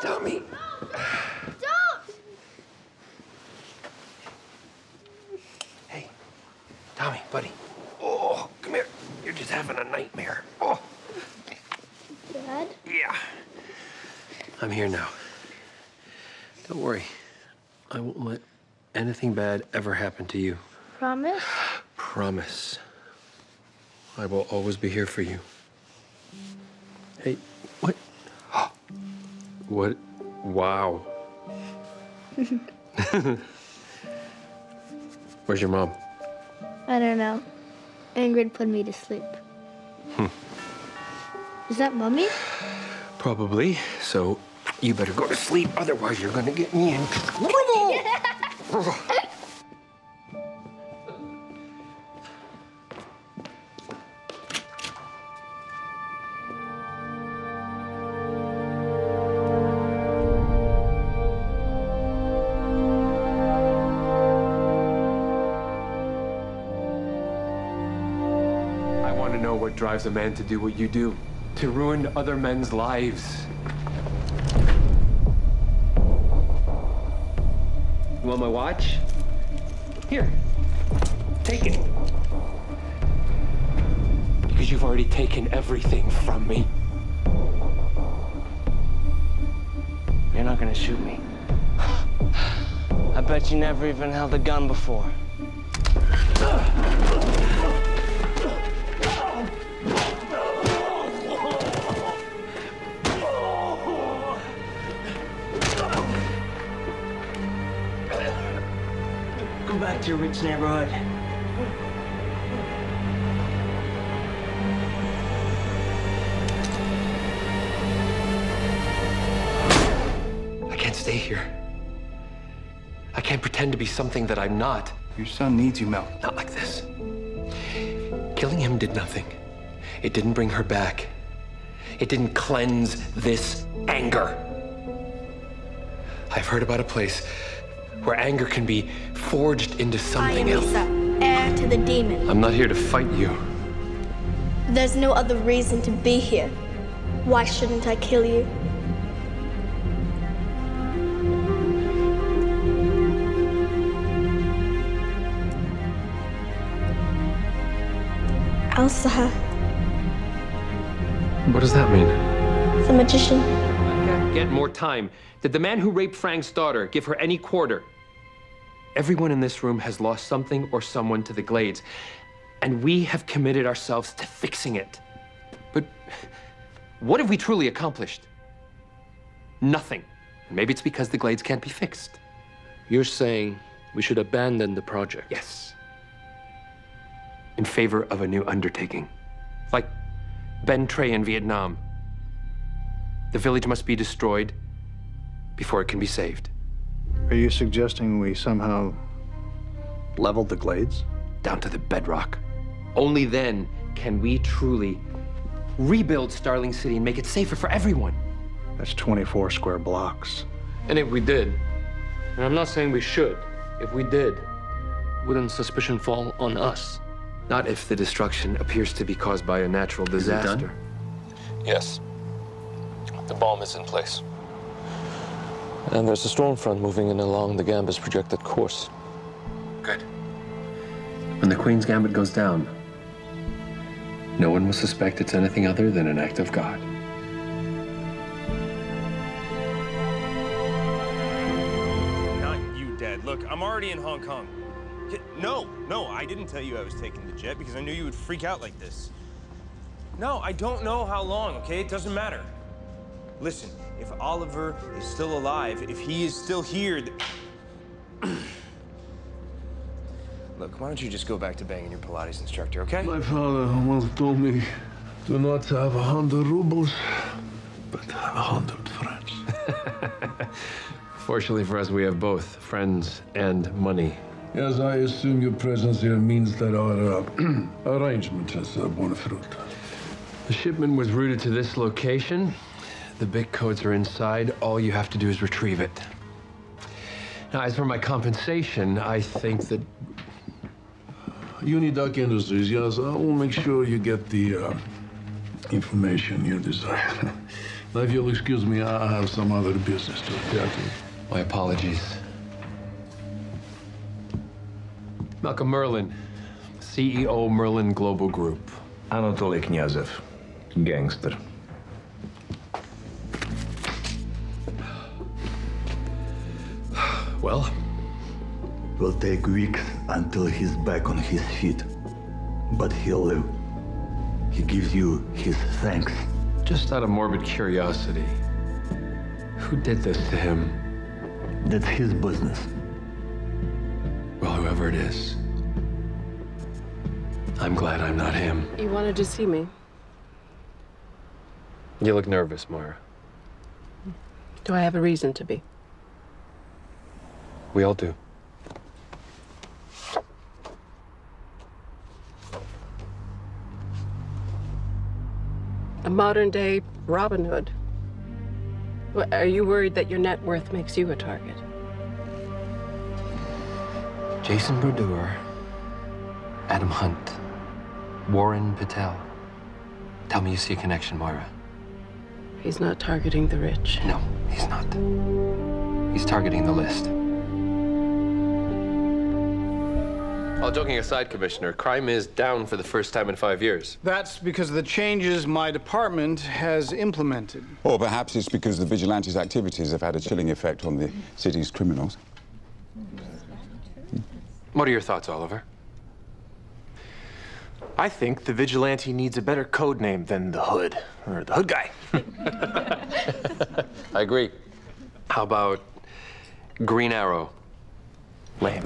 Tommy. Don't! Hey, Tommy, buddy. Oh, come here. You're just having a nightmare. Oh. Dad? Yeah. I'm here now. Don't worry. I won't let anything bad ever happen to you. Promise? Promise. I will always be here for you. Hey, what? What? Wow. Where's your mom? I don't know. Ingrid put me to sleep. Is that Mommy? Probably. So you better go to sleep, otherwise you're gonna get me in trouble. I want to know what drives a man to do what you do, to ruin other men's lives. You want my watch? Here, take it. Because you've already taken everything from me. You're not gonna shoot me. I bet you never even held a gun before. Go back to your rich neighborhood. I can't stay here. I can't pretend to be something that I'm not. Your son needs you, Mel. Not like this. Killing him did nothing. It didn't bring her back. It didn't cleanse this anger. I've heard about a place where anger can be forged into something else. I am Lisa, heir to the demon. I'm not here to fight you. There's no other reason to be here. Why shouldn't I kill you? Elsa, What does that mean? the magician. Get more time. Did the man who raped Frank's daughter give her any quarter? Everyone in this room has lost something or someone to the Glades, and we have committed ourselves to fixing it. But what have we truly accomplished? Nothing. Maybe it's because the Glades can't be fixed. You're saying we should abandon the project? Yes. In favor of a new undertaking. Like Ben Trey in Vietnam. The village must be destroyed before it can be saved. Are you suggesting we somehow leveled the Glades? Down to the bedrock. Only then can we truly rebuild Starling City and make it safer for everyone. That's 24 square blocks. And if we did, and I'm not saying we should, if we did, wouldn't suspicion fall on us? Not if the destruction appears to be caused by a natural disaster. Yes. The bomb is in place. And there's a storm front moving in along the Gambit's projected course. Good. When the Queen's Gambit goes down, no one will suspect it's anything other than an act of God. Not you, Dad. Look, I'm already in Hong Kong. No, I didn't tell you I was taking the jet because I knew you would freak out like this. No, I don't know how long, okay? It doesn't matter. Listen, if Oliver is still alive, if he is still here, look, why don't you just go back to banging your Pilates instructor, okay? My father once told me, do not have 100 rubles, but have 100 friends. Fortunately for us, we have both friends and money. Yes, I assume your presence here means that our arrangement has borne fruit. The shipment was routed to this location. The big codes are inside. All you have to do is retrieve it. Now, as for my compensation, I think that... Uniduck Industries, yes, I will make sure you get the information you desire. Now, if you'll excuse me, I have some other business to attend to. My apologies. Malcolm Merlyn, CEO Merlyn Global Group. Anatoly Knyazov, gangster. Well? Will take weeks until he's back on his feet. But he'll live. He gives you his thanks. Just out of morbid curiosity, who did this to him? That's his business. Well, whoever it is, I'm glad I'm not him. You wanted to see me? You look nervous, Moira. Do I have a reason to be? We all do. A modern-day Robin Hood. Are you worried that your net worth makes you a target? Jason Brodeur, Adam Hunt, Warren Patel. Tell me you see a connection, Moira. He's not targeting the rich. No, he's not. He's targeting the list. All joking aside, Commissioner, crime is down for the first time in 5 years. That's because of the changes my department has implemented. Or perhaps it's because the vigilantes' activities have had a chilling effect on the city's criminals. What are your thoughts, Oliver? I think the vigilante needs a better code name than the Hood, or the Hood Guy. I agree. How about Green Arrow? Lame.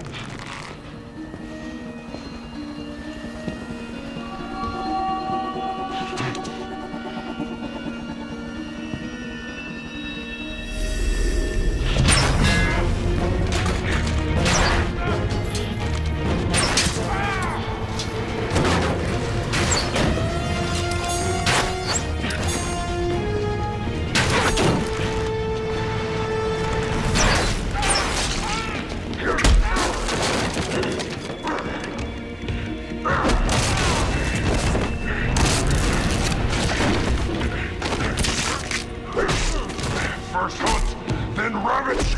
First hunt, then ravage,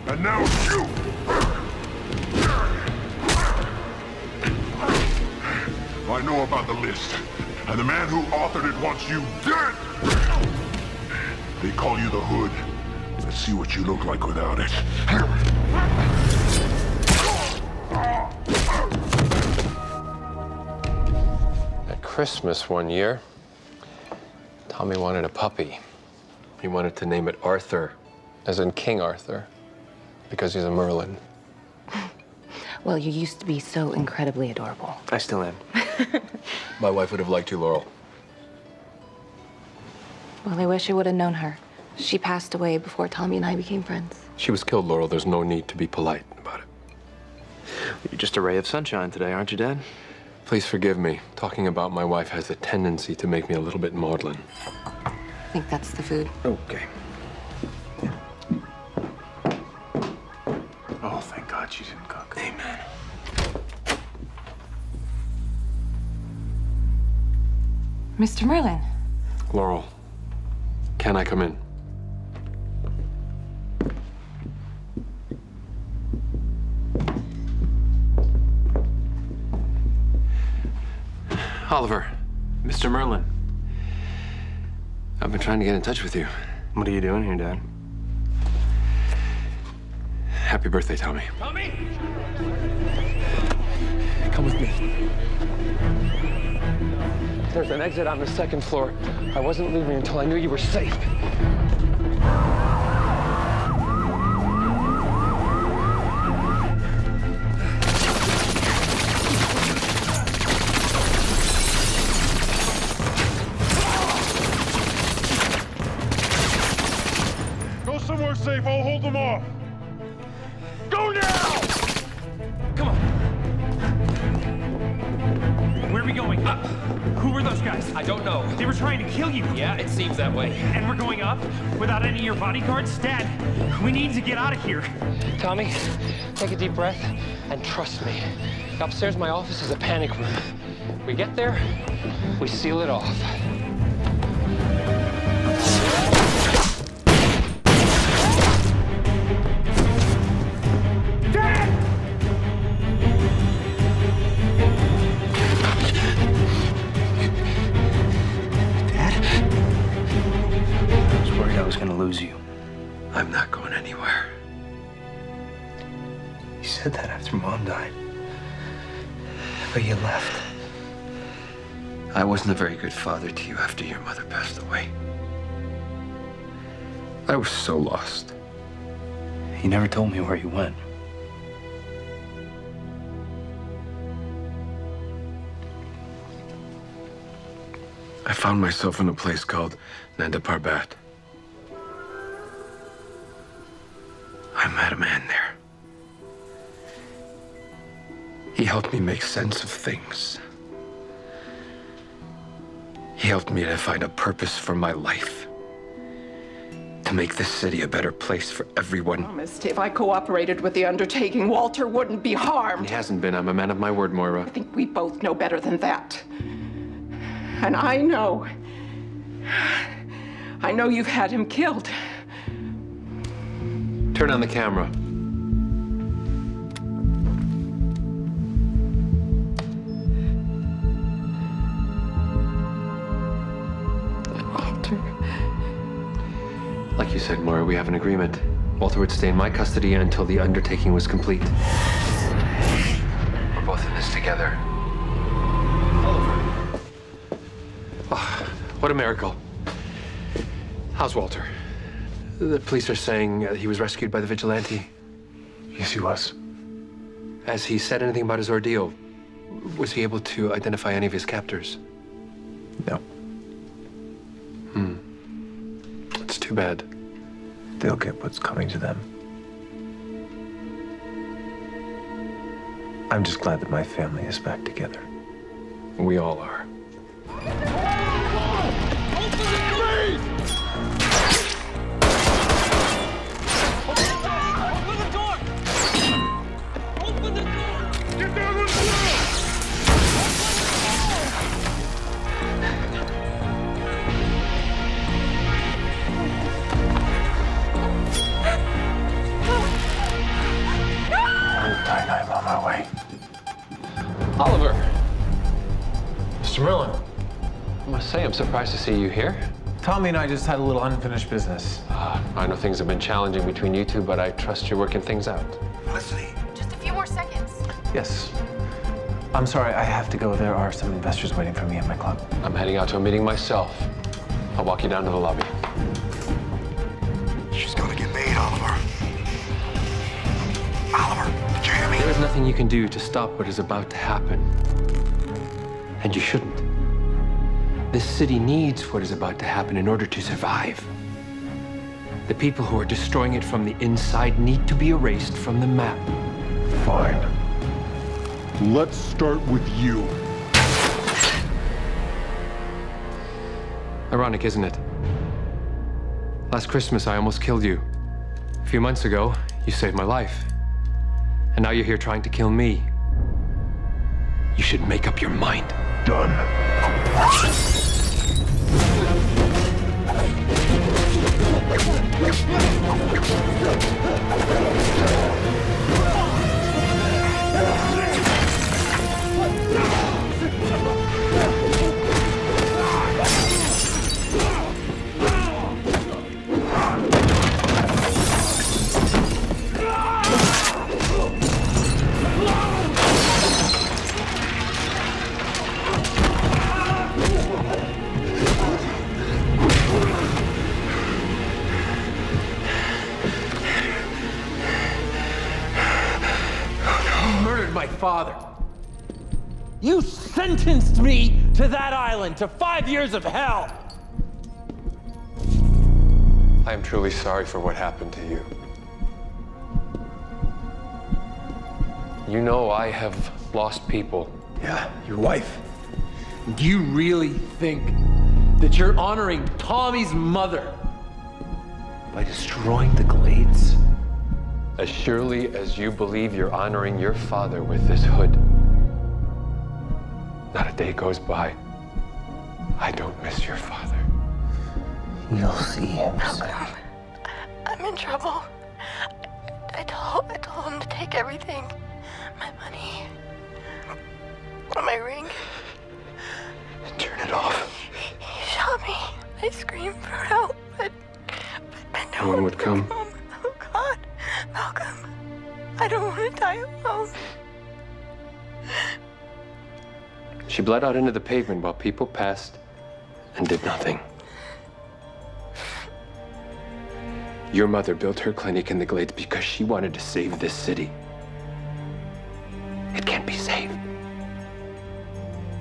and now you! I know about the list, and the man who authored it wants you dead! They call you the Hood. Let's see what you look like without it. At Christmas one year, Tommy wanted a puppy. He wanted to name it Arthur, as in King Arthur, because he's a Merlin. Well, you used to be so incredibly adorable. I still am. My wife would have liked you, Laurel. Well, I wish I would have known her. She passed away before Tommy and I became friends. She was killed, Laurel. There's no need to be polite about it. You're just a ray of sunshine today, aren't you, Dad? Please forgive me. Talking about my wife has a tendency to make me a little bit maudlin. I think that's the food. Okay. Oh, thank God she didn't cook. Amen. Mr. Merlyn. Laurel, can I come in? Oliver. Mr. Merlyn. I've been trying to get in touch with you. What are you doing here, Dad? Happy birthday, Tommy. Tommy! Come with me. There's an exit on the second floor. I wasn't leaving until I knew you were safe. Go somewhere safe, I'll hold them off! Go now! Come on. Where are we going? Up. Who were those guys? I don't know. They were trying to kill you. Yeah, it seems that way. And we're going up without any of your bodyguards? Dad, we need to get out of here. Tommy, take a deep breath and trust me. Upstairs, my office is a panic room. We get there, we seal it off. was gonna lose you. I'm not going anywhere. You said that after Mom died. But you left. I wasn't a very good father to you after your mother passed away. I was so lost. You never told me where you went. I found myself in a place called Nanda Parbat. I met a man there. He helped me make sense of things. He helped me to find a purpose for my life. To make this city a better place for everyone. I promised if I cooperated with the undertaking, Walter wouldn't be harmed. He hasn't been. I'm a man of my word, Moira. I think we both know better than that. And I know you've had him killed. Turn on the camera. Walter. Like you said, Moira, we have an agreement. Walter would stay in my custody until the undertaking was complete. We're both in this together. Oliver. Oh, what a miracle. How's Walter? The police are saying he was rescued by the vigilante. Yes, he was. Has he said anything about his ordeal? Was he able to identify any of his captors? No. It's too bad. They'll get what's coming to them. I'm just glad that my family is back together. We all are. I'm on my way. Oliver! Mr. Merlyn. I must say, I'm surprised to see you here. Tommy and I just had a little unfinished business. I know things have been challenging between you two, but I trust you're working things out. Felicity. Just a few more seconds. Yes. I'm sorry, I have to go. There are some investors waiting for me at my club. I'm heading out to a meeting myself. I'll walk you down to the lobby. She's gonna get made, Oliver. Oliver, did you hear me? There is nothing you can do to stop what is about to happen. And you shouldn't. This city needs what is about to happen in order to survive. The people who are destroying it from the inside need to be erased from the map. Fine. Let's start with you. Ironic, isn't it? Last Christmas, I almost killed you. A few months ago, you saved my life. And now you're here trying to kill me. You should make up your mind. Done. My father. You sentenced me to that island, to 5 years of hell. I am truly sorry for what happened to you. You know I have lost people. Yeah, your wife. Do you really think that you're honoring Tommy's mother by destroying the Glades? As surely as you believe you're honoring your father with this hood, not a day goes by I don't miss your father. You'll see him soon. I'm in trouble. I told him to take everything. My money. My ring. Turn it off. He shot me. I screamed for help, but Helen would come. Oh, God. Malcolm, I don't want to die alone. She bled out into the pavement while people passed and did nothing. Your mother built her clinic in the Glades because she wanted to save this city. It can't be saved.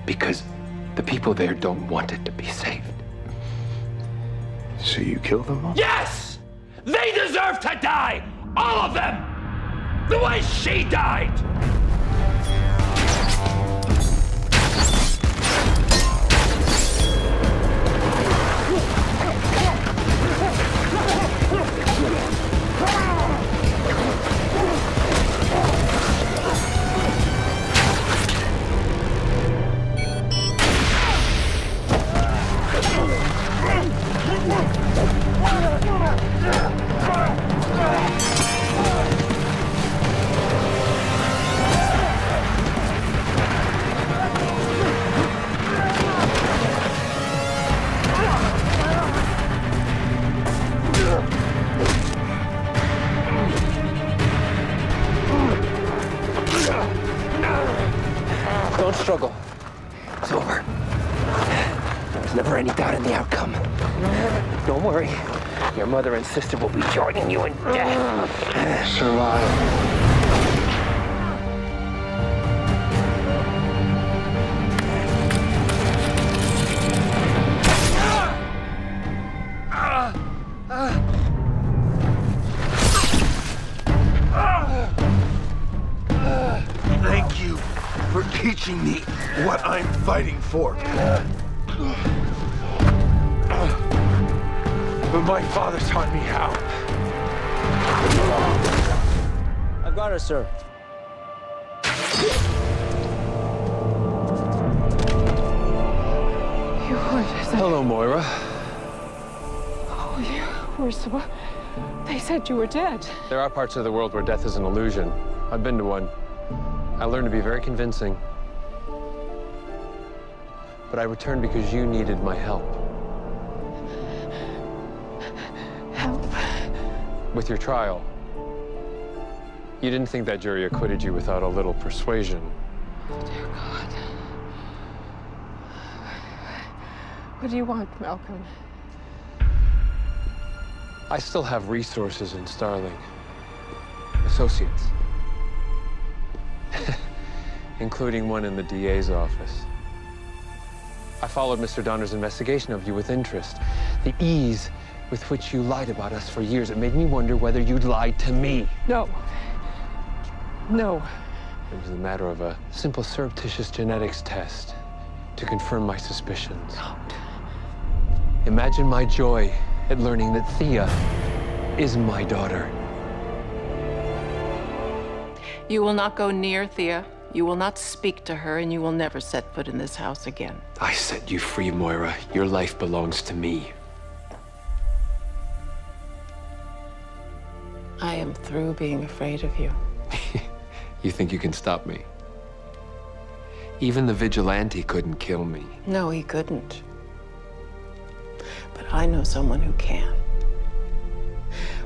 Because the people there don't want it to be saved. So you killed them all? Yes! They deserve to die! All of them! The way she died! Don't struggle. It's over. There was never any doubt in the outcome. Don't worry. Your mother and sister will be joining you in death. Survive. Thank you for teaching me what I'm fighting for. But my father taught me how. I've got her, sir. You were... Hello, Moira. Oh, you were so... They said you were dead. There are parts of the world where death is an illusion. I've been to one. I learned to be very convincing. But I returned because you needed my help. Help? With your trial. You didn't think that jury acquitted you without a little persuasion. Oh, dear God. What do you want, Malcolm? I still have resources in Starling. Associates. Including one in the DA's office. I followed Mr. Donner's investigation of you with interest. The ease with which you lied about us for years, it made me wonder whether you'd lied to me. No. No. It was a matter of a simple surreptitious genetics test to confirm my suspicions. Don't. Imagine my joy at learning that Thea is my daughter. You will not go near Thea. You will not speak to her, and you will never set foot in this house again. I set you free, Moira. Your life belongs to me. I am through being afraid of you. You think you can stop me? Even the vigilante couldn't kill me. No, he couldn't. But I know someone who can.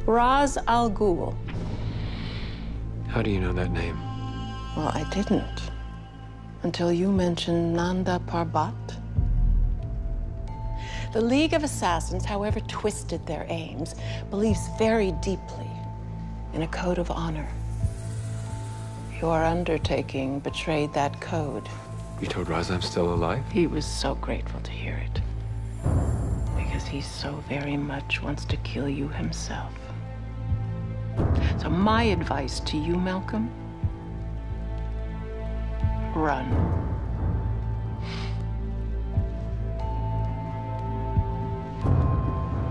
Raz Al Ghul. How do you know that name? Well, I didn't. Until you mentioned Nanda Parbat. The League of Assassins, however twisted their aims, believes very deeply in a code of honor. Your undertaking betrayed that code. You told Raz I'm still alive? He was so grateful to hear it. Because he so very much wants to kill you himself. So my advice to you, Malcolm, run.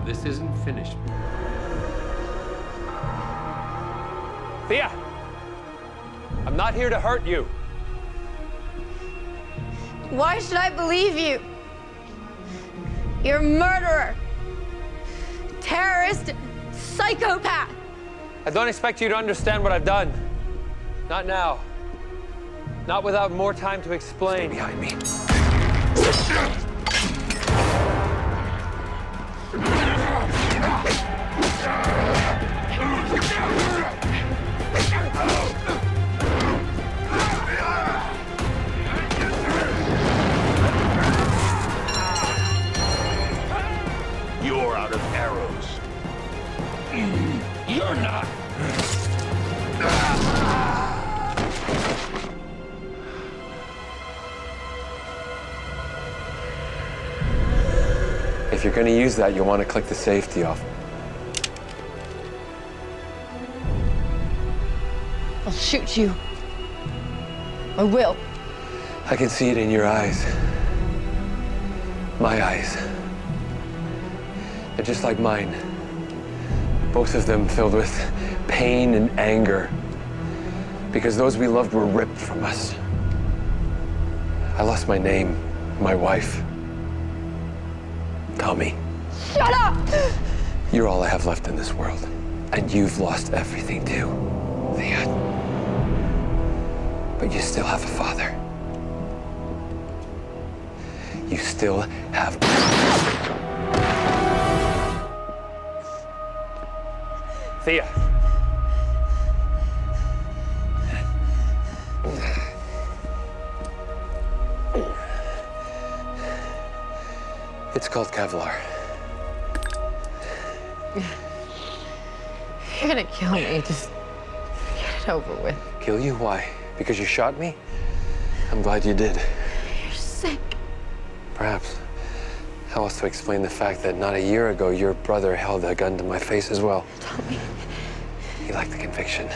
This isn't finished. Thea! I'm not here to hurt you. Why should I believe you? You're a murderer, terrorist, psychopath. I don't expect you to understand what I've done. Not now. Not without more time to explain. Stay behind me. You're out of arrows. You're not. If you're going to use that, you'll want to click the safety off. I'll shoot you. I will. I can see it in your eyes. My eyes. They're just like mine. Both of them filled with pain and anger. Because those we loved were ripped from us. I lost my name, my wife. Tommy. Shut up! You're all I have left in this world. And you've lost everything too, Thea. But you still have a father. You still have... Thea. It's called Kevlar. You're gonna kill me. Just get it over with. Kill you? Why? Because you shot me? I'm glad you did. You're sick. Perhaps. How else to explain the fact that not a year ago, your brother held a gun to my face as well? Tommy. He lacked the conviction.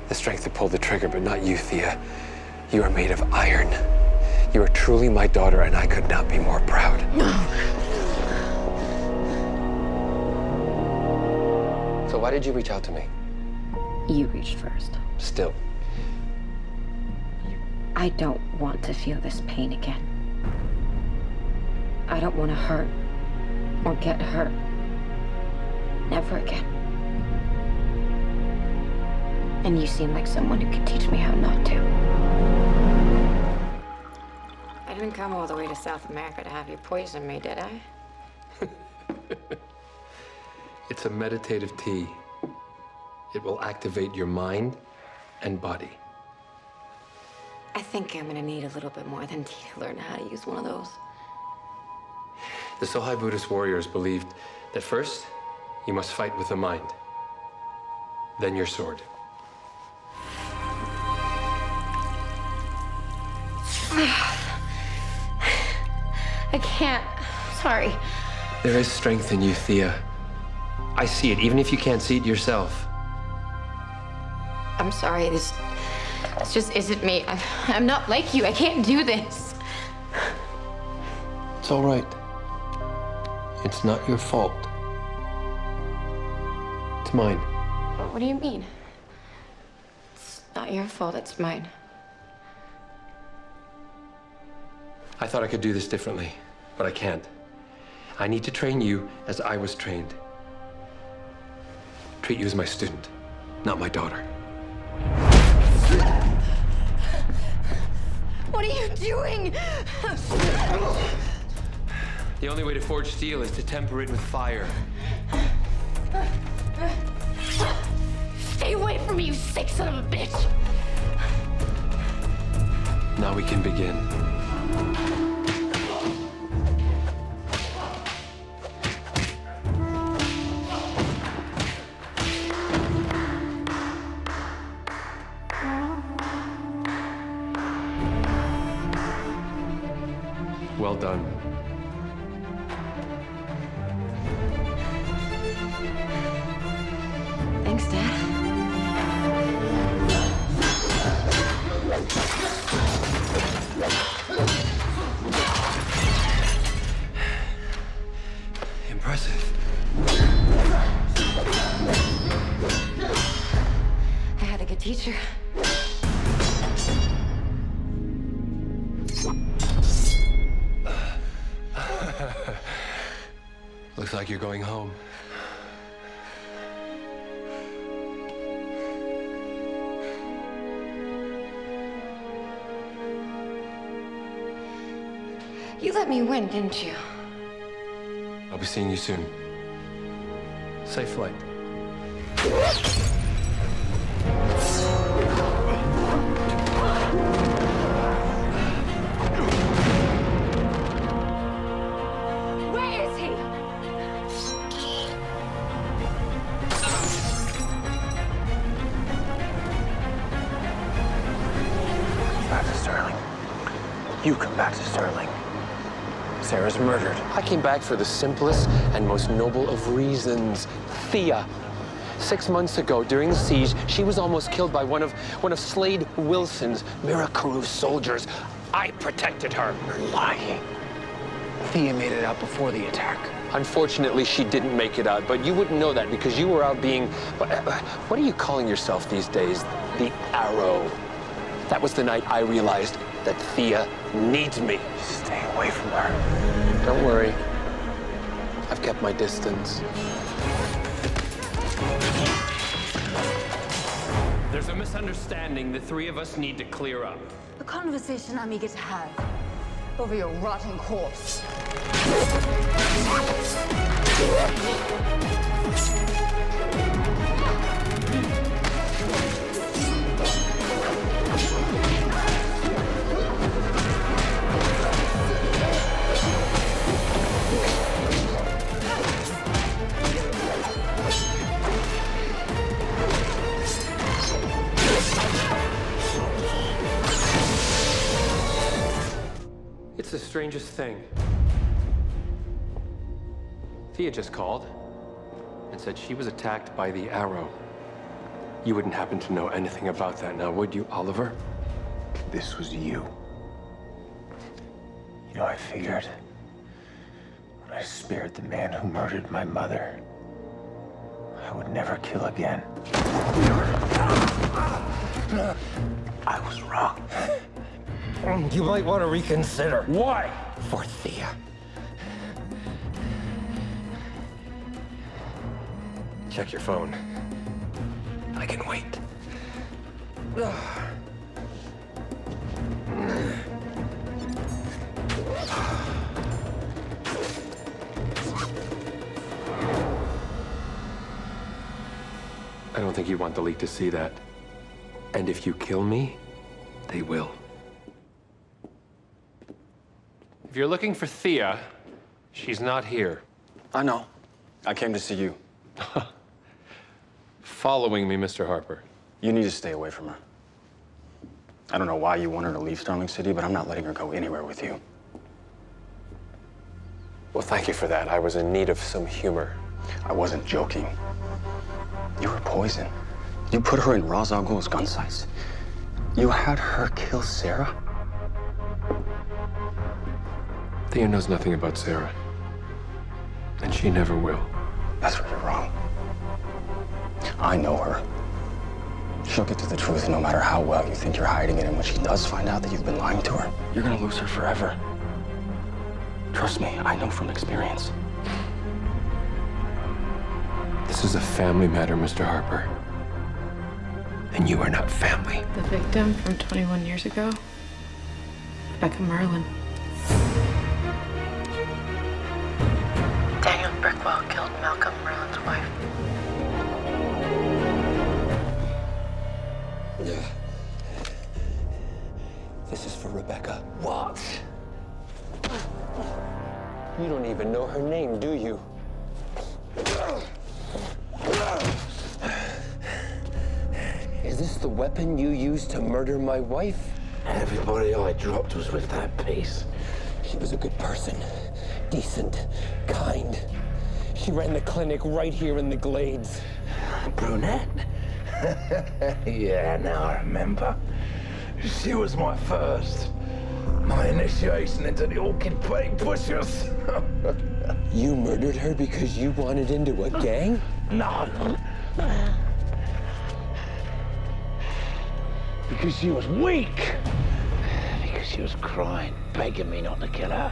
The strength to pull the trigger, but not you, Thea. You are made of iron. You are truly my daughter, and I could not be more proud. So why did you reach out to me? You reached first. Still. I don't want to feel this pain again. I don't want to hurt or get hurt. Never again. And you seem like someone who could teach me how not to. I didn't come all the way to South America to have you poison me, did I? It's a meditative tea. It will activate your mind and body. I think I'm gonna need a little bit more than tea to learn how to use one of those. The Sohai Buddhist warriors believed that first, you must fight with the mind, then your sword. I can't. Sorry. There is strength in you, Thea. I see it, even if you can't see it yourself. I'm sorry. This just isn't me. I'm not like you. I can't do this. It's all right. It's not your fault. It's mine. What do you mean? It's not your fault. It's mine. I thought I could do this differently, but I can't. I need to train you as I was trained. Treat you as my student, not my daughter. What are you doing? The only way to forge steel is to temper it with fire. Stay away from me, you sick son of a bitch! Now we can begin. Well done. Thanks, Dad. Impressive. I had a good teacher. Looks like you're going home. You let me win, didn't you? I'll be seeing you soon. Safe flight. Where is he? You come back to Sterling. Sarah's murdered. I came back for the simplest and most noble of reasons. Thea. 6 months ago, during the siege, she was almost killed by one of Slade Wilson's Miraculous soldiers. I protected her. You're lying. Thea made it out before the attack. Unfortunately, she didn't make it out, but you wouldn't know that because you were out being... What are you calling yourself these days? The Arrow. That was the night I realized that Thea needs me. Stay away from her. Don't worry. I've kept my distance. There's a misunderstanding the three of us need to clear up. A conversation I'm eager to have over your rotting corpse. It's the strangest thing. Thea just called and said she was attacked by the Arrow. You wouldn't happen to know anything about that now, would you, Oliver? This was you. You know, I figured when I spared the man who murdered my mother, I would never kill again. I was wrong. You might want to reconsider. Why? For Thea. Check your phone. I can wait. I don't think you want the League to see that. And if you kill me, they will. If you're looking for Thea, she's not here. I know. I came to see you. Following me, Mr. Harper. You need to stay away from her. I don't know why you want her to leave Sterling City, but I'm not letting her go anywhere with you. Well, thank you for that. I was in need of some humor. I wasn't joking. You were poison. You put her in Ra's al Ghul's gun sights. You had her kill Sarah? Thea knows nothing about Sarah. And she never will. That's where you're wrong. I know her. She'll get to the truth no matter how well you think you're hiding it, and when she does find out that you've been lying to her, you're gonna lose her forever. Trust me, I know from experience. This is a family matter, Mr. Harper. And you are not family. The victim from 21 years ago? Malcolm Merlyn. Daniel Brickwell killed Malcolm Merlyn's wife. This is for Rebecca. What? You don't even know her name, do you? Is this the weapon you used to murder my wife? Everybody I dropped was with that piece. She was a good person. Decent, kind. She ran the clinic right here in the Glades. Brunette? Yeah, now I remember. She was my first. My initiation into the orchid plague pushers. You murdered her because you wanted into a gang? No. Because she was weak. Because she was crying, begging me not to kill her.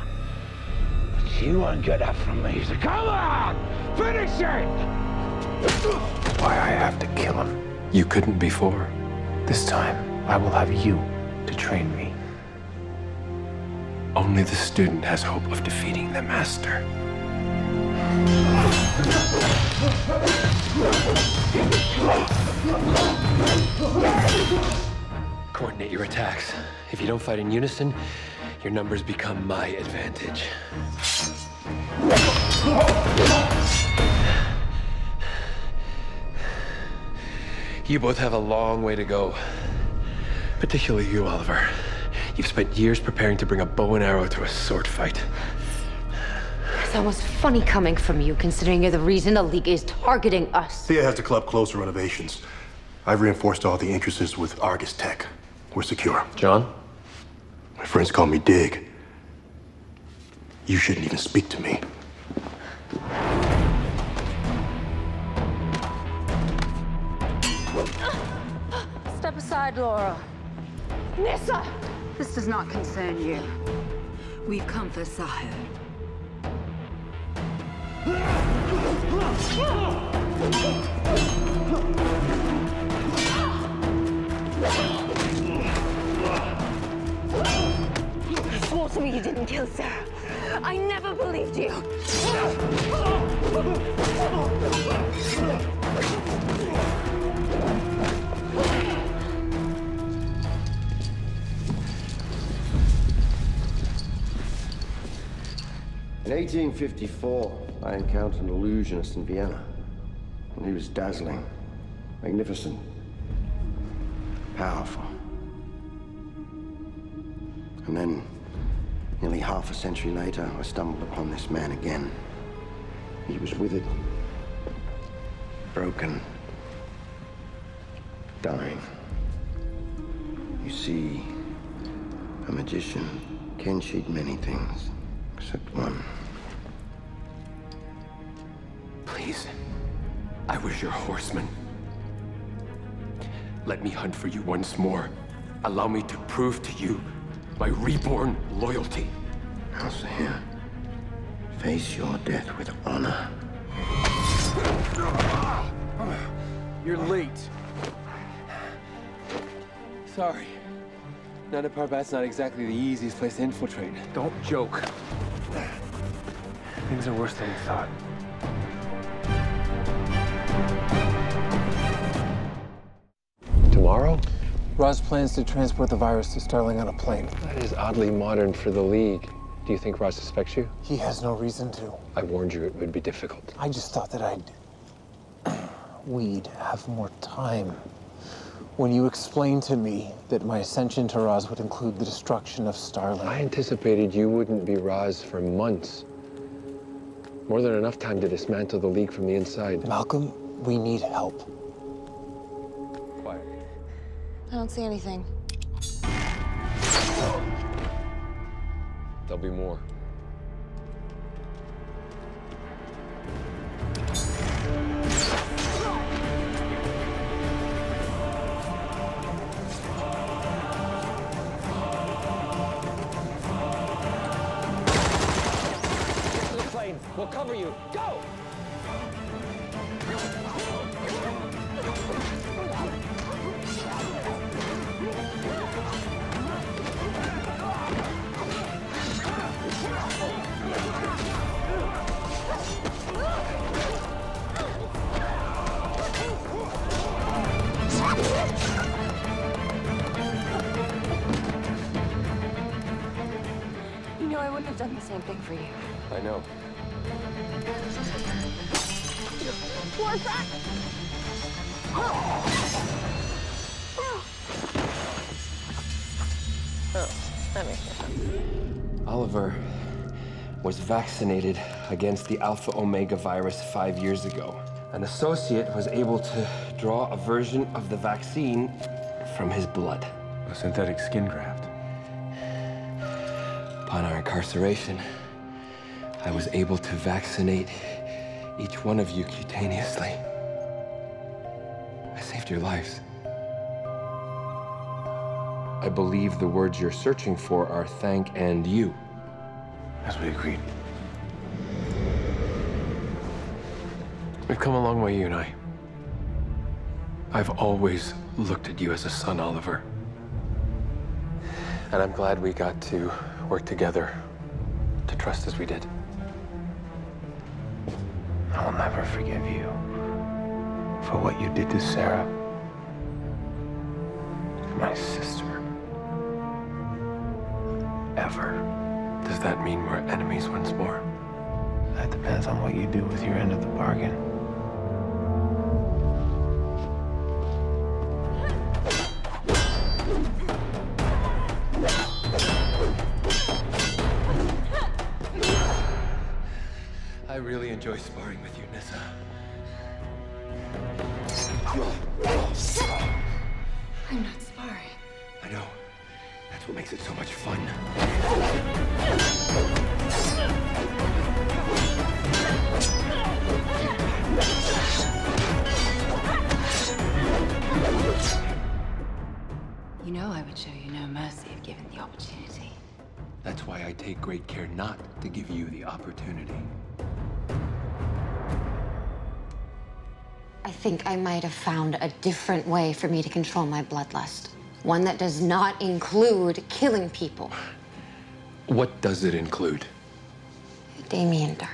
But you won't get that from me, so come on! Finish it! Why I have to kill him? You couldn't before. This time, I will have you to train me. Only the student has hope of defeating the master. Coordinate your attacks. If you don't fight in unison, your numbers become my advantage. You both have a long way to go. Particularly you, Oliver. You've spent years preparing to bring a bow and arrow to a sword fight. It's almost funny coming from you, considering you're the reason the League is targeting us. Thea has the club closed for renovations. I've reinforced all the entrances with Argus tech. We're secure. John? My friends call me Dig. You shouldn't even speak to me. Step aside, Laura. Nissa! This does not concern you. We've come for Sahir. You swore to me you didn't kill Sarah. I never believed you. In 1854, I encountered an illusionist in Vienna. And he was dazzling, magnificent, powerful. And then, nearly half a century later, I stumbled upon this man again. He was withered, broken, dying. You see, a magician can cheat many things, except one. Please, I was your horseman. Let me hunt for you once more. Allow me to prove to you my reborn loyalty. Sahir, face your death with honor. You're late. Sorry. Nana Parbat's not exactly the easiest place to infiltrate. Don't joke. Things are worse than we thought. Tomorrow? Roz plans to transport the virus to Starling on a plane. That is oddly modern for the League. Do you think Roz suspects you? He has no reason to. I warned you it would be difficult. I just thought that we'd have more time. When you explained to me that my ascension to Roz would include the destruction of Starling. I anticipated you wouldn't be Roz for months. More than enough time to dismantle the League from the inside. Malcolm, we need help. Quiet. I don't see anything. There'll be more. We'll cover you. Go! You know, I wouldn't have done the same thing for you. I know. War back! Oh, that makes sense. Oliver was vaccinated against the Alpha Omega virus 5 years ago. An associate was able to draw a version of the vaccine from his blood. A synthetic skin graft. Upon our incarceration, I was able to vaccinate each one of you cutaneously. I saved your lives. I believe the words you're searching for are thank and you. As we agreed. We've come a long way, you and I. I've always looked at you as a son, Oliver. And I'm glad we got to work together to trust as we did. I'll never forgive you for what you did to Sarah, my sister. Ever. Does that mean we're enemies once more? That depends on what you do with your end of the bargain. Nissa. I'm not sparring. I know. That's what makes it so much fun. You know I would show you no mercy if given the opportunity. That's why I take great care not to give you the opportunity. I think I might have found a different way for me to control my bloodlust. One that does not include killing people. What does it include? Damien Dark.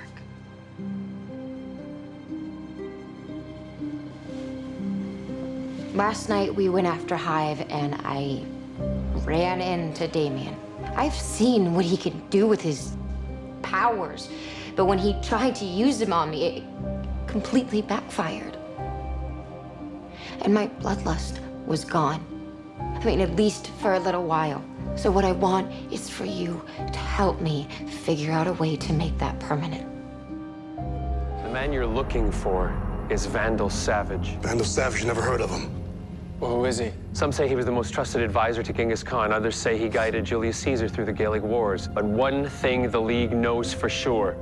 Last night we went after Hive and I ran into Damien. I've seen what he can do with his powers, but when he tried to use them on me, it completely backfired. And my bloodlust was gone. I mean, at least for a little while. So what I want is for you to help me figure out a way to make that permanent. The man you're looking for is Vandal Savage. Vandal Savage, never heard of him. Well, who is he? Some say he was the most trusted advisor to Genghis Khan. Others say he guided Julius Caesar through the Gallic Wars. But one thing the League knows for sure.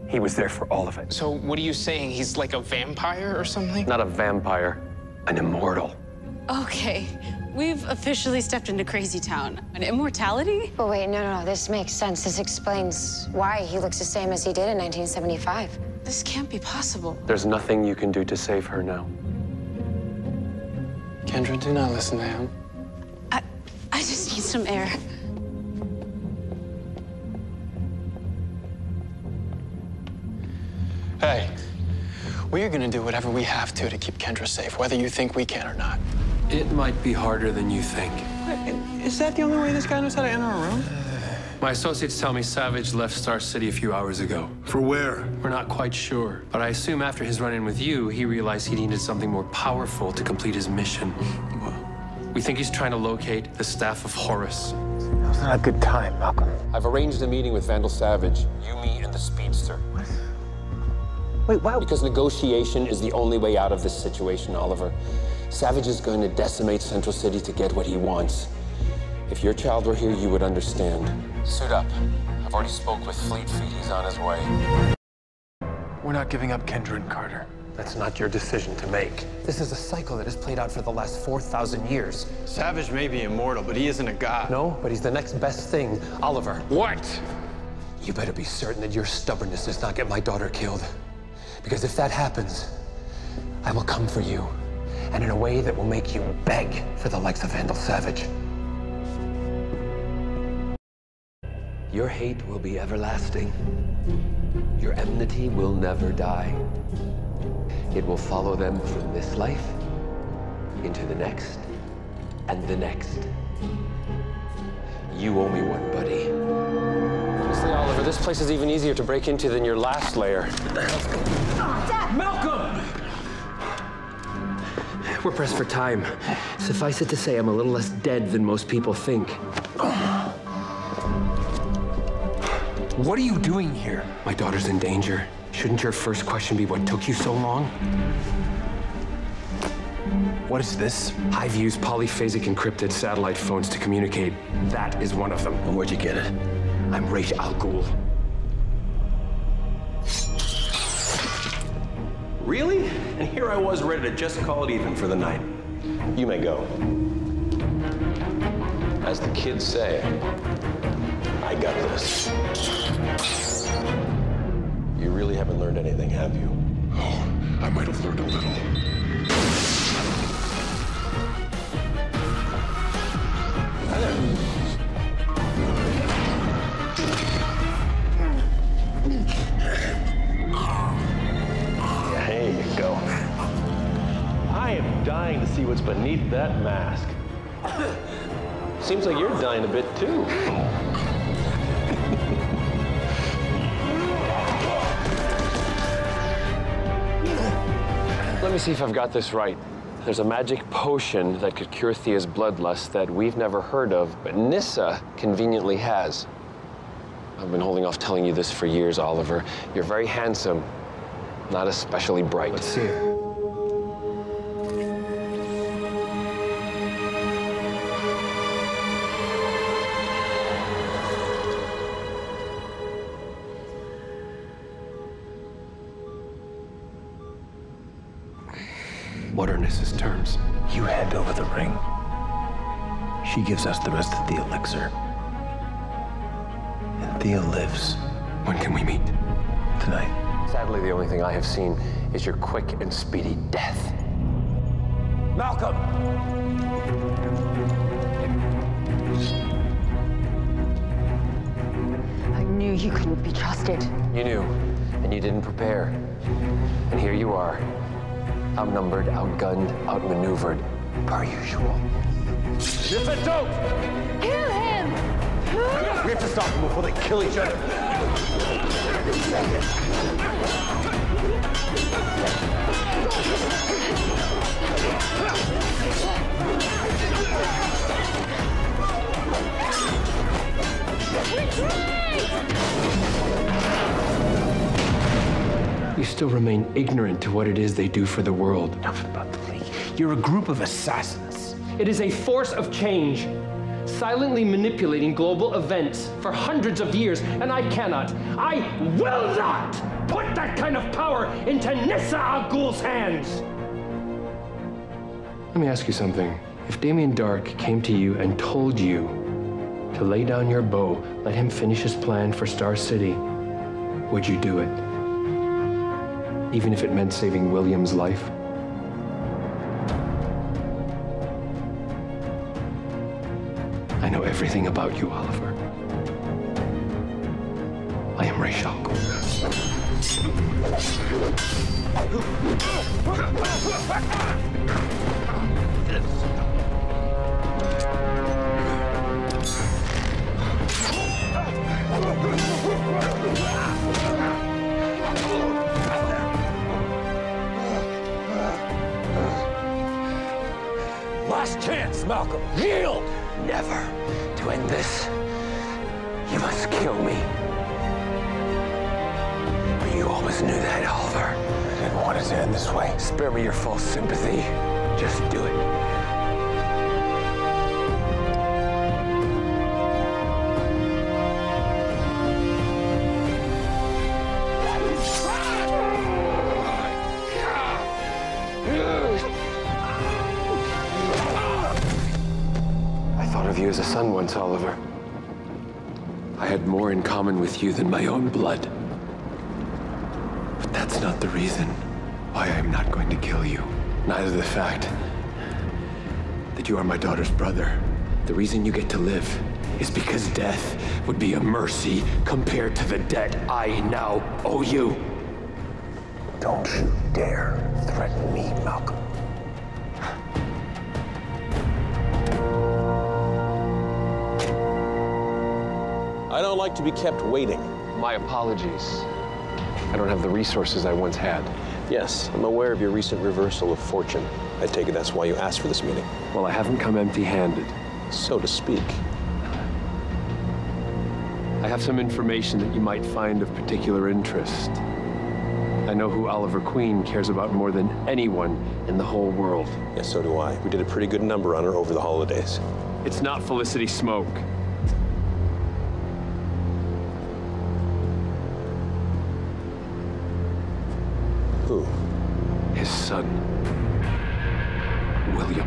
He was there for all of it. So what are you saying? He's like a vampire or something? Not a vampire, an immortal. Okay, we've officially stepped into crazy town. An immortality? But wait, no, this makes sense. This explains why he looks the same as he did in 1975. This can't be possible. There's nothing you can do to save her now. Kendra, do not listen to him. I just need some air. Hey, we are gonna do whatever we have to keep Kendra safe, whether you think we can or not. It might be harder than you think. Is that the only way this guy knows how to enter a room? My associates tell me Savage left Star City a few hours ago. For where? We're not quite sure, but I assume after his run-in with you, he realized he needed something more powerful to complete his mission. We think he's trying to locate the staff of Horus. Now's not a good time, Malcolm. I've arranged a meeting with Vandal Savage, you, me, and the Speedster. What? Wait, wow. Because negotiation is the only way out of this situation, Oliver. Savage is going to decimate Central City to get what he wants. If your child were here, you would understand. Suit up. I've already spoke with Fleet Feet. He's on his way. We're not giving up Kendra and Carter. That's not your decision to make. This is a cycle that has played out for the last 4,000 years. Savage may be immortal, but he isn't a god. No, but he's the next best thing. Oliver. What? You better be certain that your stubbornness does not get my daughter killed. Because if that happens, I will come for you. And in a way that will make you beg for the likes of Vandal Savage. Your hate will be everlasting. Your enmity will never die. It will follow them from this life into the next and the next. You owe me one, buddy. Honestly, Oliver, this place is even easier to break into than your last lair. What the hell's going on? Dad! Malcolm! We're pressed for time. Suffice it to say, I'm a little less dead than most people think. What are you doing here? My daughter's in danger. Shouldn't your first question be what took you so long? What is this? I've used polyphasic encrypted satellite phones to communicate. That is one of them. And where'd you get it? I'm Ra's al Ghul. Really? And here I was ready to just call it even for the night. You may go. As the kids say, I got this. You really haven't learned anything, have you? Oh, I might have learned a little. Hi there. There you go. I am dying to see what's beneath that mask. Seems like you're dying a bit too. Let me see if I've got this right. There's a magic potion that could cure Thea's bloodlust that we've never heard of, but Nissa conveniently has. I've been holding off telling you this for years, Oliver. You're very handsome, not especially bright. Let's see it. What are Nissa's terms? You hand over the ring. She gives us the rest of the elixir. And Thea lives. When can we meet? Tonight. Sadly, the only thing I have seen is your quick and speedy death. Malcolm! I knew you couldn't be trusted. You knew, and you didn't prepare. And here you are, outnumbered, outgunned, outmaneuvered, per usual. Nissa, don't! Kill him! We have to stop them before they kill each other. You still remain ignorant to what it is they do for the world. Enough about the League. You're a group of assassins. It is a force of change, silently manipulating global events for hundreds of years, and I will not put that kind of power into Nissa Al Ghul's hands! Let me ask you something. If Damien Dark came to you and told you to lay down your bow, let him finish his plan for Star City, would you do it? Even if it meant saving William's life? I know everything about you, Oliver. I am Ra's al Ghul. Last chance, Malcolm. Yield! Never. To end this, you must kill me. But you always knew that, Oliver. I didn't want it to end this way. Spare me your false sympathy. Just do it. Of you as a son once, Oliver. I had more in common with you than my own blood. But that's not the reason why I'm not going to kill you. Neither the fact that you are my daughter's brother. The reason you get to live is because death would be a mercy compared to the debt I now owe you. Don't you dare threaten me, Malcolm. I don't like to be kept waiting. My apologies. I don't have the resources I once had. Yes, I'm aware of your recent reversal of fortune. I take it that's why you asked for this meeting. Well, I haven't come empty-handed. So to speak. I have some information that you might find of particular interest. I know who Oliver Queen cares about more than anyone in the whole world. Yes, so do I. We did a pretty good number on her over the holidays. It's not Felicity Smoke. Who? His son, William.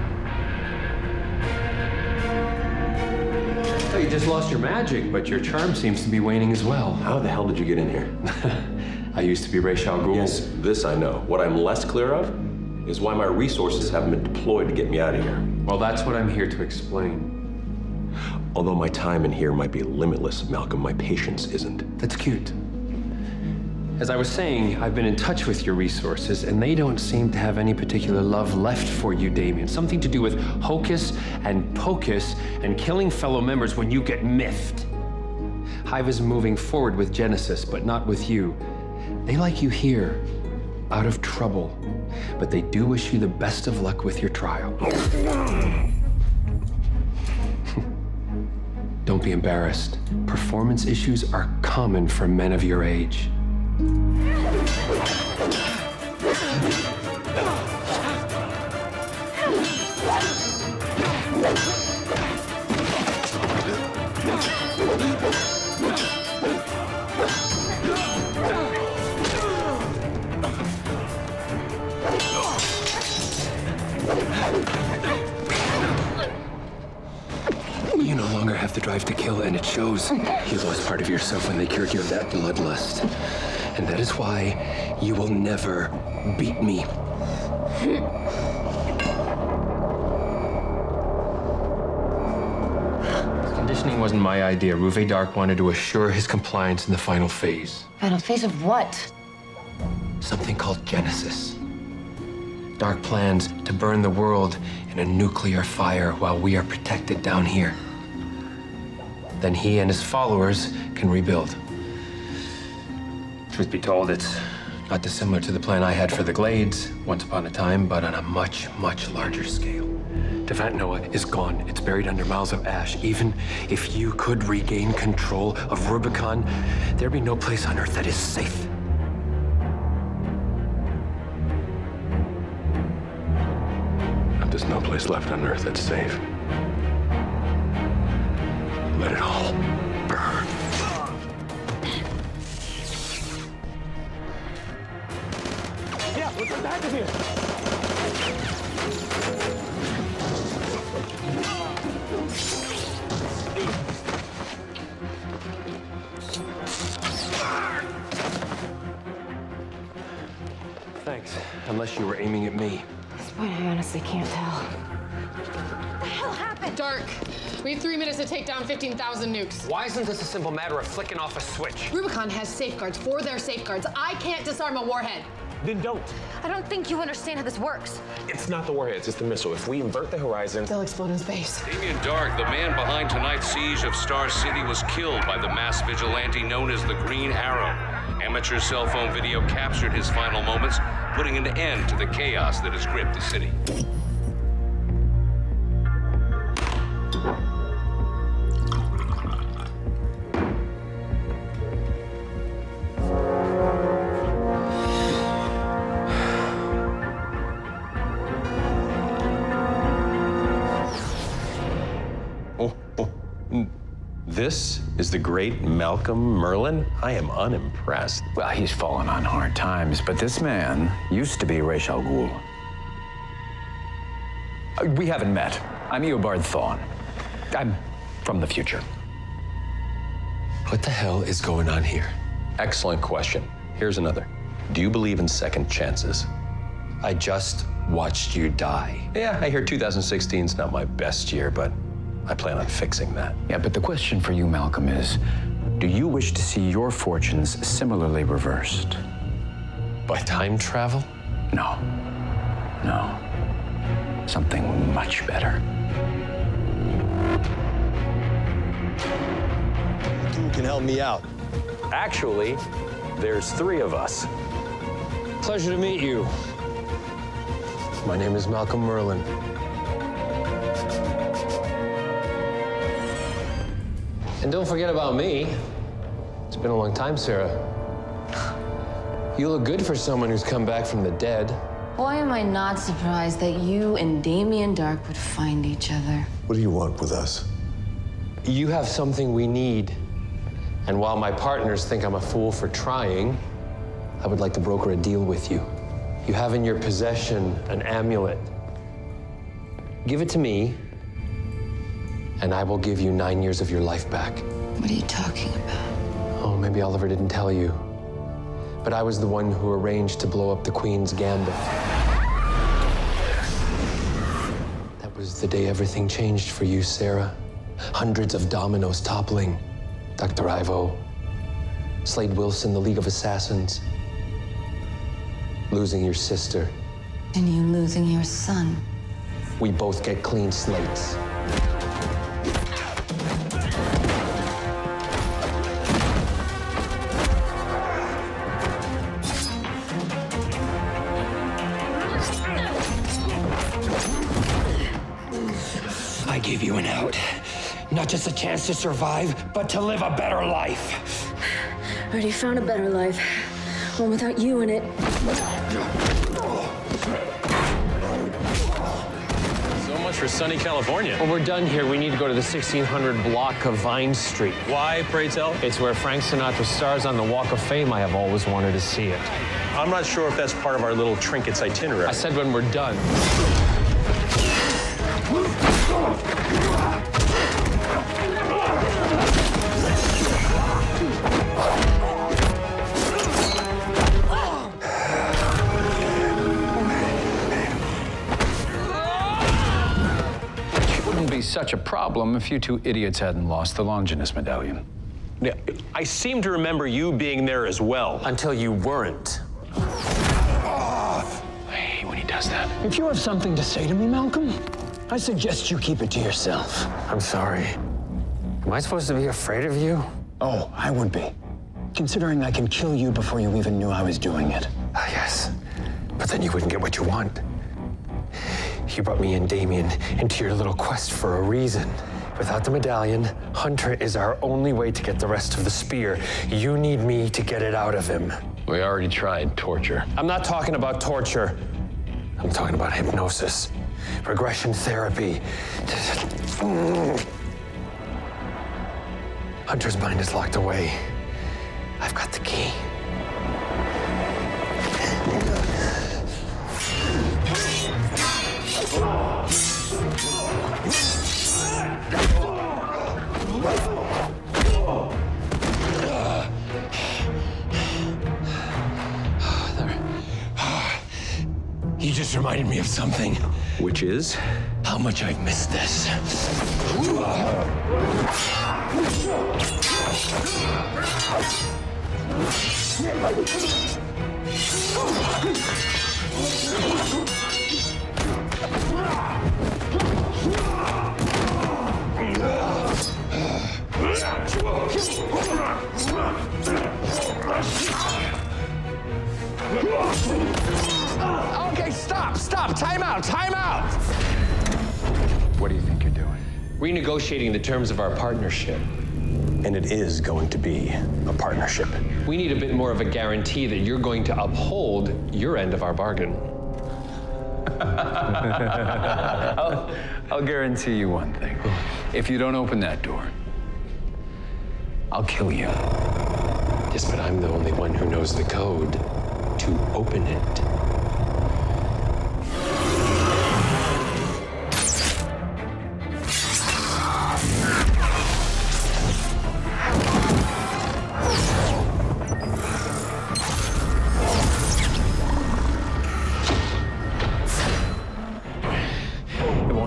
Oh, you just lost your magic, but your charm seems to be waning as well. How the hell did you get in here? I used to be Ra's al Ghul. Yes, this I know. What I'm less clear of is why my resources haven't been deployed to get me out of here. Well, that's what I'm here to explain. Although my time in here might be limitless, Malcolm, my patience isn't. That's cute. As I was saying, I've been in touch with your resources, and they don't seem to have any particular love left for you, Damien. Something to do with hocus and pocus and killing fellow members when you get miffed. Hive is moving forward with Genesis, but not with you. They like you here, out of trouble, but they do wish you the best of luck with your trial. Don't be embarrassed. Performance issues are common for men of your age. the drive to kill, and it shows. You lost part of yourself when they cured you of that bloodlust. And that is why you will never beat me. Conditioning wasn't my idea. Rouve Dark wanted to assure his compliance in the final phase. Final phase of what? Something called Genesis. Dark plans to burn the world in a nuclear fire while we are protected down here. Then he and his followers can rebuild. Truth be told, it's not dissimilar to the plan I had for the Glades once upon a time, but on a much, much larger scale. Tefant Noah is gone. It's buried under miles of ash. Even if you could regain control of Rubicon, there'd be no place on Earth that is safe. There's no place left on Earth that's safe. Let it all burn. Yeah, what's the back of here? Thanks, unless you were aiming at me. At this point, I honestly can't tell. What the hell happened? Dark. We have 3 minutes to take down 15,000 nukes. Why isn't this a simple matter of flicking off a switch? Rubicon has safeguards for their safeguards. I can't disarm a warhead. Then don't. I don't think you understand how this works. It's not the warheads, it's the missile. If we invert the horizon, they'll explode in space. Damien Dark, the man behind tonight's siege of Star City, was killed by the mass vigilante known as the Green Arrow. Amateur cell phone video captured his final moments, putting an end to the chaos that has gripped the city. This is the great Malcolm Merlyn? I am unimpressed. Well, he's fallen on hard times, but this man used to be Ra's al Ghul. We haven't met. I'm Eobard Thawne. I'm from the future. What the hell is going on here? Excellent question. Here's another. Do you believe in second chances? I just watched you die. Yeah, I hear 2016's not my best year, but I plan on fixing that. Yeah, but the question for you, Malcolm, is do you wish to see your fortunes similarly reversed? By time travel? No. No. Something much better. You can help me out. Actually, there's 3 of us. Pleasure to meet you. My name is Malcolm Merlyn. And don't forget about me. It's been a long time, Sarah. You look good for someone who's come back from the dead. Why am I not surprised that you and Damien Dark would find each other? What do you want with us? You have something we need. And while my partners think I'm a fool for trying, I would like to broker a deal with you. You have in your possession an amulet. Give it to me, and I will give you 9 years of your life back. What are you talking about? Oh, maybe Oliver didn't tell you. But I was the one who arranged to blow up the Queen's gambit. That was the day everything changed for you, Sarah. Hundreds of dominoes toppling. Dr. Ivo, Slade Wilson, the League of Assassins. Losing your sister. And you losing your son. We both get clean slates. I gave you an out. Not just a chance to survive, but to live a better life. Already found a better life. One without you in it. So much for sunny California. Well, we're done here. We need to go to the 1600 block of Vine Street. Why, pray tell? It's where Frank Sinatra stars on the Walk of Fame. I have always wanted to see it. I'm not sure if that's part of our little trinkets itinerary. I said when we're done. such a problem if you two idiots hadn't lost the Longinus medallion. Yeah, I seem to remember you being there as well. Until you weren't. I hate when he does that. If you have something to say to me, Malcolm, I suggest you keep it to yourself. I'm sorry. Am I supposed to be afraid of you? Oh, I would be. Considering I can kill you before you even knew I was doing it. Yes, but then you wouldn't get what you want. You brought me and Damien into your little quest for a reason. Without the medallion, Hunter is our only way to get the rest of the spear. You need me to get it out of him. We already tried torture. I'm not talking about torture. I'm talking about hypnosis, regression therapy. Hunter's mind is locked away. I've got the key. You just reminded me of something. Which is? How much I've missed this. Okay, stop, time out. What do you think you're doing? Renegotiating the terms of our partnership. And it is going to be a partnership. We need a bit more of a guarantee that you're going to uphold your end of our bargain. I'll guarantee you one thing. If you don't open that door, I'll kill you. Yes, but I'm the only one who knows the code to open it.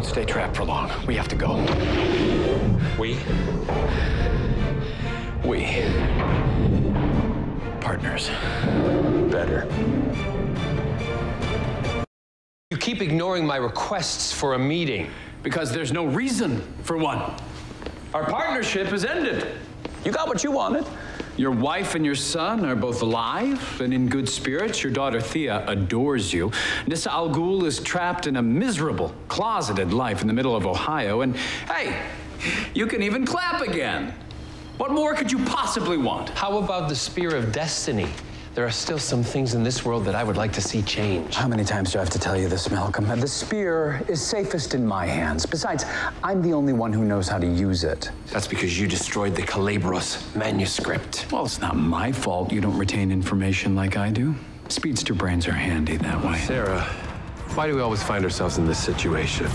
Stay trapped for long. We have to go. We? Partners. Better. You keep ignoring my requests for a meeting. Because there's no reason for one. Our partnership has ended. You got what you wanted. Your wife and your son are both alive and in good spirits. Your daughter Thea adores you. Nissa Al Ghul is trapped in a miserable, closeted life in the middle of Ohio. And hey, you can even clap again. What more could you possibly want? How about the Spear of Destiny? There are still some things in this world that I would like to see change. How many times do I have to tell you this, Malcolm? The spear is safest in my hands. Besides, I'm the only one who knows how to use it. That's because you destroyed the Calabros manuscript. Well, it's not my fault you don't retain information like I do. Speedster brains are handy that way. Sarah, why do we always find ourselves in this situation?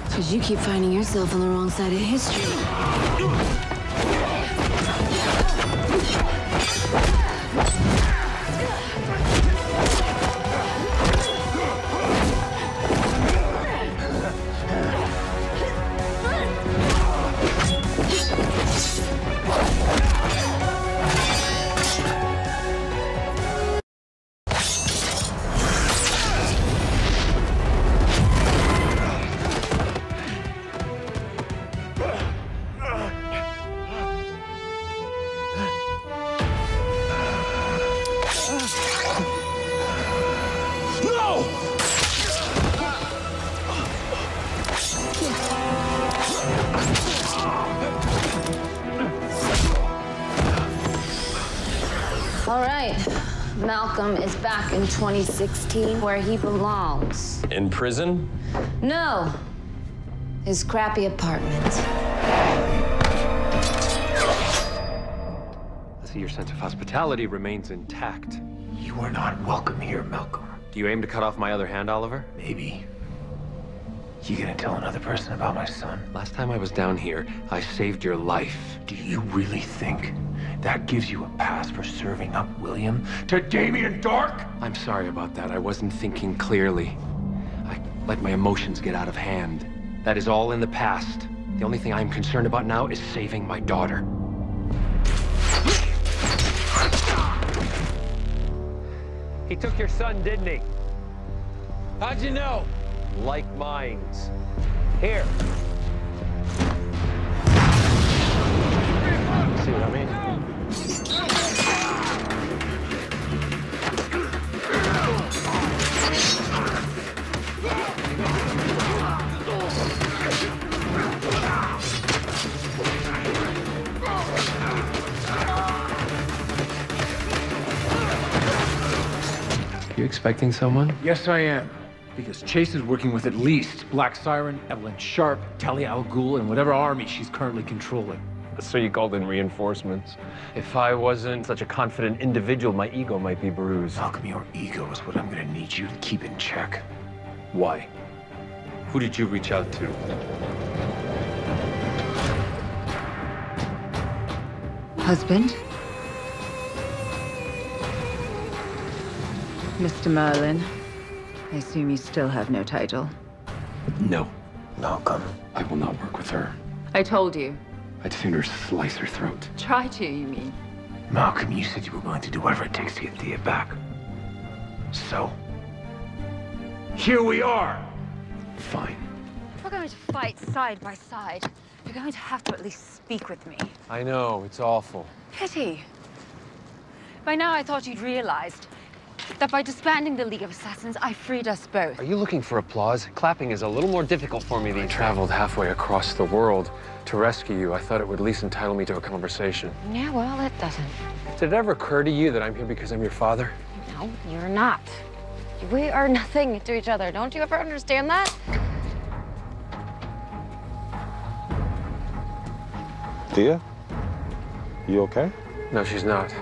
Because you keep finding yourself on the wrong side of history. All right, Malcolm is back in 2016 where he belongs. In prison? No, his crappy apartment. I see your sense of hospitality remains intact. You are not welcome here, Malcolm. Do you aim to cut off my other hand, Oliver? Maybe. You gonna tell another person about my son? Last time I was down here, I saved your life. Do you really think that gives you a pass for serving up William to Damien Dark? I'm sorry about that. I wasn't thinking clearly. I let my emotions get out of hand. That is all in the past. The only thing I'm concerned about now is saving my daughter. He took your son, didn't he? How'd you know? Like minds. Here. See what I mean? You expecting someone? Yes, I am. Because Chase is working with at least Black Siren, Evelyn Sharp, Talia al Ghul, and whatever army she's currently controlling. So you called in reinforcements? If I wasn't such a confident individual, my ego might be bruised. Malcolm, your ego is what I'm gonna need you to keep in check. Why? Who did you reach out to? Husband? Mr. Merlyn, I assume you still have no title. No. Malcolm, I will not work with her. I told you. I'd sooner slice her throat. Try to, you mean? Malcolm, you said you were willing to do whatever it takes to get Thea back. So, here we are. Fine. We're going to fight side by side. You're going to have to at least speak with me. I know, it's awful. Pity. By now, I thought you'd realized that by disbanding the League of Assassins, I freed us both. Are you looking for applause? Clapping is a little more difficult for me these days. I traveled halfway across the world to rescue you. I thought it would at least entitle me to a conversation. Yeah, well, it doesn't. Did it ever occur to you that I'm here because I'm your father? No, you're not. We are nothing to each other. Don't you ever understand that? Thea? You okay? No, she's not.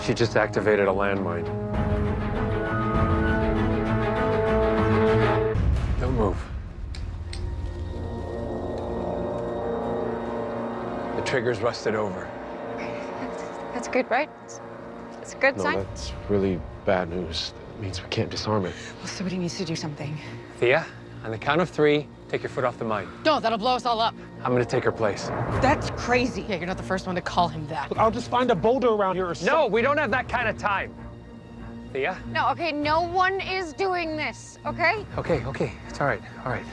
She just activated a landmine. Don't move. The trigger's rusted over. That's good, right? It's a good No, sign. that's really bad news. That means we can't disarm it. Well, somebody needs to do something. Thea, on the count of 3, take your foot off the mine. No, that'll blow us all up. I'm gonna take her place. That's crazy. Yeah, you're not the first one to call him that. Look, I'll just find a boulder around here or something. No, we don't have that kind of time. Thea? No, okay, no one is doing this, okay? Okay, it's all right, all right.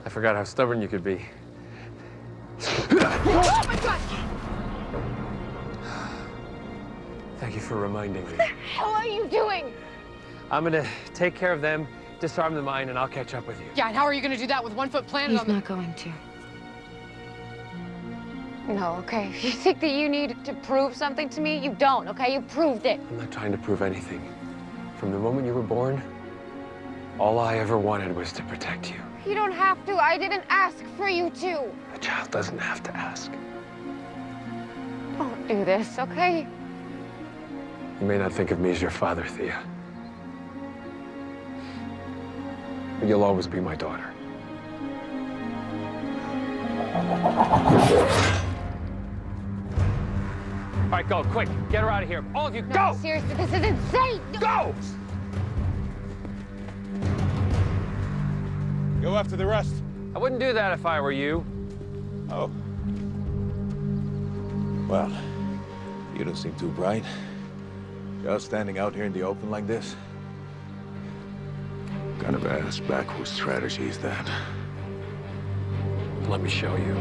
I forgot how stubborn you could be. Oh my God! Thank you for reminding me. What the hell are you doing? I'm gonna take care of them, disarm the mine, and I'll catch up with you. Yeah, and how are you gonna do that with 1 foot planted He's on the... not going to. No, okay. If you think that you need to prove something to me, you don't, okay? You proved it. I'm not trying to prove anything. From the moment you were born, all I ever wanted was to protect you. You don't have to. I didn't ask for you to. A child doesn't have to ask. Don't do this, okay? You may not think of me as your father, Thea. But you'll always be my daughter. All right, go, quick. Get her out of here. All of you, go! No, seriously, this is insane! Go! Go after the rest. I wouldn't do that if I were you. Oh. Well, you don't seem too bright. Just standing out here in the open like this. What kind of ass-backwards strategy is that? Let me show you.